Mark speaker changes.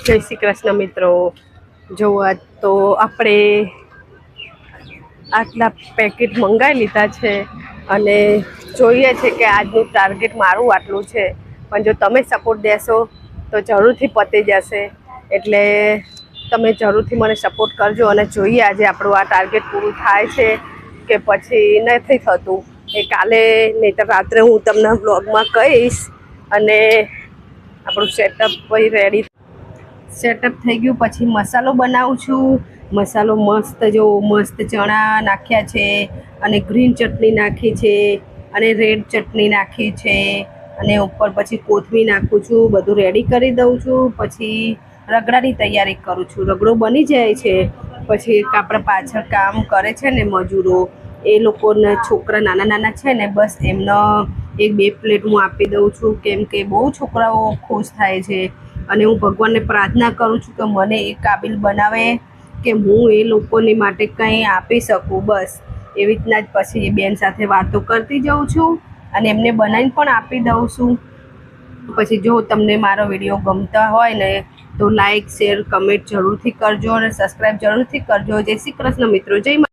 Speaker 1: જય શ્રી કૃષ્ણ મિત્રો। જો આજ તો આપણે આટલા પેકેટ મંગાવી લીધા છે અને જોઈએ છે કે આજનું ટાર્ગેટ મારું આટલું છે, પણ જો તમે સપોર્ટ દેશો તો જરૂરથી પતી જશે। એટલે તમે જરૂરથી મને સપોર્ટ કરજો અને જોઈએ આજે આપણું આ ટાર્ગેટ પૂરું થાય છે કે પછી નથી થતું એ કાલે નહીં તો રાત્રે હું તમને બ્લોગમાં કહીશ। અને આપણું સેટઅપ પછી રેડી સેટઅપ થઈ ગયું પછી મસાલો બનાવું છું। મસાલો મસ્ત જો મસ્ત ચણા નાખ્યા છે અને ગ્રીન ચટણી નાખી છે અને રેડ ચટણી નાખી છે અને ઉપર પછી કોથમીર નાખું છું। બધું રેડી કરી દઉં છું। પછી રગડાની તૈયારી કરું છું। રગડો બની જાય છે પછી આપણે પાછળ કામ કરે છે ને મજૂરો, એ લોકોના છોકરા નાના નાના છે ને, બસ એમનો 1-2 પ્લેટ હું આપી દઉં છું, કેમ કે બહુ છોકરાઓ ખુશ થાય છે। અને હું ભગવાનને પ્રાર્થના કરું છું કે મને એ કાબિલ બનાવે કે હું એ લોકોની માટે કંઈ આપી શકું। બસ એવી રીતના જ પછી એ બેન સાથે વાતો કરતી જાઉં છું અને એમને બનાવીને પણ આપી દઉં છું। પછી જો તમને મારો વિડીયો ગમતા હોય ને તો લાઈક, શેર, કમેન્ટ જરૂરથી કરજો અને સબસ્ક્રાઈબ જરૂરથી કરજો। જય શ્રી કૃષ્ણ મિત્રો, જય